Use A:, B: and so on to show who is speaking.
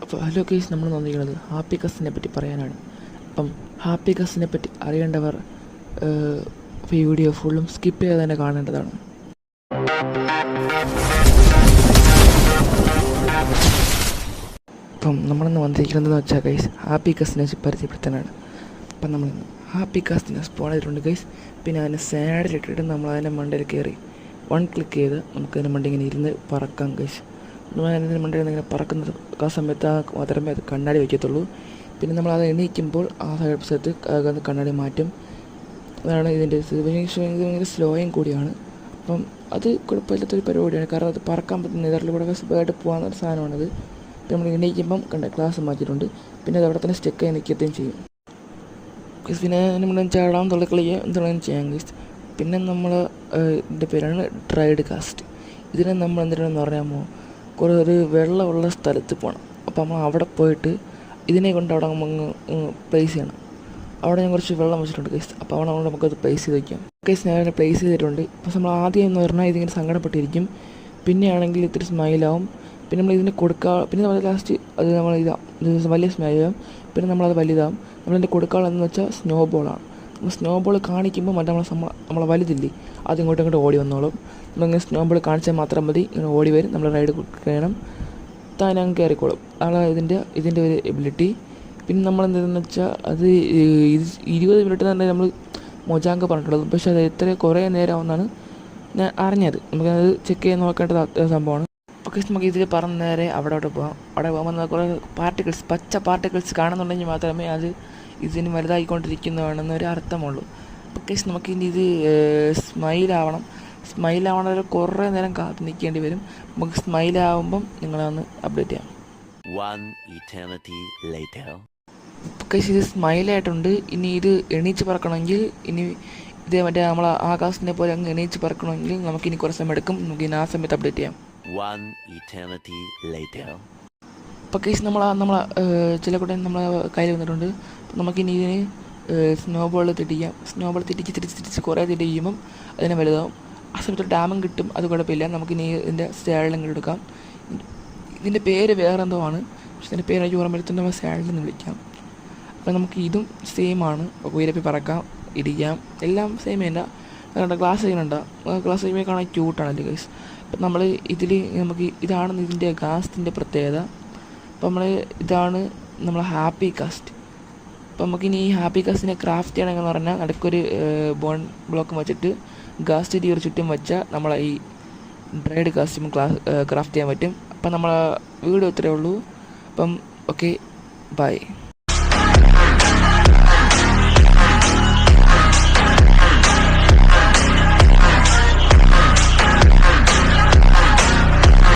A: അപ്പോൾ hello guys, നമ്മൾ വന്നിരിക്കുന്നത് ഹാപ്പി കസിനെ പറ്റി പറയാനാണ്. അപ്പം ഹാപ്പി കസിനെ പറ്റി അറിയേണ്ടവർ ഈ വീഡിയോ ഫുള്ളും സ്കിപ്പ് ചെയ്ത് തന്നെ കാണേണ്ടതാണ്. അപ്പം നമ്മളിന്ന് വന്നിരിക്കുന്നതെന്ന് വെച്ചാൽ ഗൈസ് ഹാപ്പി കസിനെ പരിചയപ്പെടുത്താനാണ്. അപ്പം നമ്മൾ ഹാപ്പി കസിനെ സ്പോൺ ചെയ്തിട്ടുണ്ട് ഗൈസ്. പിന്നെ അതിനെ സാഡിലിട്ടിട്ട് നമ്മൾ അതിൻ്റെ മണ്ടയിൽ കയറി ക്ലിക്ക് ചെയ്ത് നമുക്കതിൻ്റെ മണ്ട ഇങ്ങനെ ഇരുന്ന് പറക്കാം ഗൈസ്. അതിൻ്റെ മണ്ടയിൽ ഇങ്ങനെ പറക്കുന്നത് ആ സമയത്ത് മാത്രമേ അത് കണ്ണാടി വയ്ക്കത്തുള്ളൂ. പിന്നെ നമ്മൾ അത് എണീക്കുമ്പോൾ ആ സ്ഥലത്ത് കണ്ണാടി മാറ്റും. അതാണ് ഇതിൻ്റെ ഭയങ്കര സ്ലോയും കൂടിയാണ്. അപ്പം അത് കുഴപ്പമില്ലാത്തൊരു പരിപാടിയാണ്, കാരണം അത് പറക്കാൻ പറ്റുന്ന നെതറിൽ കൂടെ സുഖമായിട്ട് പോകാവുന്ന സാധനമാണത്. നമ്മൾ എണീക്കുമ്പം ക്ലാസ് മാറ്റിയിട്ടുണ്ട്. പിന്നെ അത് അവിടെ തന്നെ സ്റ്റെക്കായി നിൽക്കുകയും ചെയ്യും. പിന്നെ നമ്മൾ ചാടാൻ എന്തുള്ളതും ചെയ്യാം ഗൈസ്. പിന്നെ നമ്മൾ ഇതിൻ്റെ പേരാണ് ഡ്രൈഡ് കാസ്റ്റ്. ഇതിനെ നമ്മൾ എന്തിനാണെന്ന് പറയാമോ, ഒരു വെള്ളമുള്ള സ്ഥലത്ത് പോകണം. അപ്പോൾ നമ്മൾ അവിടെ പോയിട്ട് ഇതിനെ കൊണ്ട് അവിടെ അങ്ങ് പ്ലേസ് ചെയ്യണം. അവിടെ ഞാൻ കുറച്ച് വെള്ളം വെച്ചിട്ടുണ്ട് ഗൈസ്. അപ്പോൾ അവിടെ നമുക്കത് പ്ലേസ് ചെയ്ത് വയ്ക്കാം. ഗൈസ് ഞാൻ അതിനെ പ്ലേസ് ചെയ്തിട്ടുണ്ട്. അപ്പോൾ നമ്മൾ ആദ്യം എന്ന് പറഞ്ഞാൽ ഇതിങ്ങനെ സങ്കടപ്പെട്ടിരിക്കും. പിന്നെ ആണെങ്കിൽ ഇത്തിരി സ്മൈലാവും. പിന്നെ നമ്മൾ ഇതിനെ പിന്നെ നമ്മൾ ലാസ്റ്റ് അത് നമ്മൾ ഇത് വലിയ സ്മൈലാവും. പിന്നെ നമ്മളത് വലുതാവും. നമ്മളതിൻ്റെ കൊടുക്കാളെന്ന് വെച്ചാൽ സ്നോ ബോളാണ്. നമ്മൾ സ്നോ ബോൾ കാണിക്കുമ്പോൾ മറ്റേ നമ്മളെ വലുതില്ലേ അത് ഇങ്ങോട്ടും ഓടി വന്നോളും. നമ്മളിങ്ങനെ സ്നോ ബോൾ കാണിച്ചാൽ മാത്രം മതി, ഇങ്ങനെ ഓടി വരും. നമ്മൾ റൈഡ് ചെയ്യണം, താൻ അങ്ങ് കയറിക്കോളും. അതാണ് ഇതിൻ്റെ ഒരു എബിലിറ്റി. പിന്നെ നമ്മൾ എന്താണെന്ന് വെച്ചാൽ അത് 20 മിനിറ്റ് തന്നെ നമ്മൾ മൊജാങ്ക പറഞ്ഞിട്ടുള്ളത്. പക്ഷേ അത് കുറേ നേരമാവുമെന്നാണ് ഞാൻ അറിഞ്ഞത്. നമുക്കത് ചെക്ക് ചെയ്ത് നോക്കേണ്ട സംഭവമാണ്. ഓക്കെ, നമുക്ക് ഇതിൽ പറഞ്ഞ നേരെ അവിടെ പോകാം. അവിടെ പോകുമ്പോൾ കുറേ പച്ച പാർട്ടിക്കിൾസ് കാണുന്നുണ്ടെങ്കിൽ മാത്രമേ അത് ഇതിന് വലുതായിക്കൊണ്ടിരിക്കുന്നതാണെന്നൊരു അർത്ഥമുള്ളൂ. ഓക്കെ, നമുക്കിനി ഇത് സ്മൈലാവണവരെ കുറേ നേരം കാത്തു നിൽക്കേണ്ടി വരും. നമുക്ക് സ്മൈലാവുമ്പം നിങ്ങളൊന്ന് അപ്ഡേറ്റ് ചെയ്യാം. ഓക്കെ, ഇത് സ്മൈലായിട്ടുണ്ട്. ഇനി ഇത് എണീച്ച് പറക്കണമെങ്കിൽ ഇതേ മറ്റേ നമ്മൾ ആകാശത്തിനെ പോലെ അങ്ങ് എണീച്ച് പറക്കണമെങ്കിൽ നമുക്കിനി കുറച്ച് സമയം എടുക്കും. നമുക്ക് ഇനി ആ സമയത്ത് അപ്ഡേറ്റ് ചെയ്യാം. ഇപ്പോൾ കേസ് നമ്മൾ ചില കൂടെ നമ്മളെ കയ്യിൽ വന്നിട്ടുണ്ട്. നമുക്കിനി ഇതിന് സ്നോ ബോൾ തെറ്റിക്കാം. സ്നോ ബോൾ തിരിച്ച് കുറേ തിരിക്കുമ്പം അതിനെ വലുതാവും. ആ സമയത്ത് ഡാമും കിട്ടും, അത് കുഴപ്പമില്ല. നമുക്കിനി ഇതിൻ്റെ സാഡിലും എടുക്കാം. ഇതിൻ്റെ പേര് വേറെ എന്തോ ആണ്, പക്ഷെ ഇതിൻ്റെ പേര് എനിക്ക് ഓർമ്മ വരുത്തുന്ന നമ്മൾ സാഡിലെന്ന് വിളിക്കാം. അപ്പോൾ നമുക്ക് ഇതും സെയിമാണ്. ഉയരപ്പി പറക്കാം, ഇരിക്കാം, എല്ലാം സെയിം തന്നെ. അതുകൊണ്ട് ഗ്ലാസ് ചെയ്യുന്നുണ്ടോ, ഗ്ലാസ് ചെയ്യുമ്പോൾ കാണാൻ ക്യൂട്ടാണല്ലേ ഗൈസ്. അപ്പം നമ്മൾ ഇതാണ് ഇതിൻ്റെ കാസ്റ്റിൻ്റെ പ്രത്യേകത. അപ്പം ഇതാണ് നമ്മൾ ഹാപ്പി കാസ്റ്റ്. അപ്പം നമുക്കിനി ഈ ഹാപ്പി കാസ്റ്റിനെ ക്രാഫ്റ്റ് ചെയ്യണമെന്ന് പറഞ്ഞാൽ നടുക്കൊരു ബോൺ ബ്ലോക്ക് വെച്ചിട്ട് ഗാസ്റ്റ് ഒരു ചുറ്റും വെച്ചാൽ നമ്മളെ ഈ ഡ്രൈഡ് കാസ്റ്റും ക്രാഫ്റ്റ് ചെയ്യാൻ പറ്റും. അപ്പം നമ്മളെ വീഡിയോ ഇത്രയേ ഉള്ളൂ. അപ്പം ഓക്കെ, ബൈ.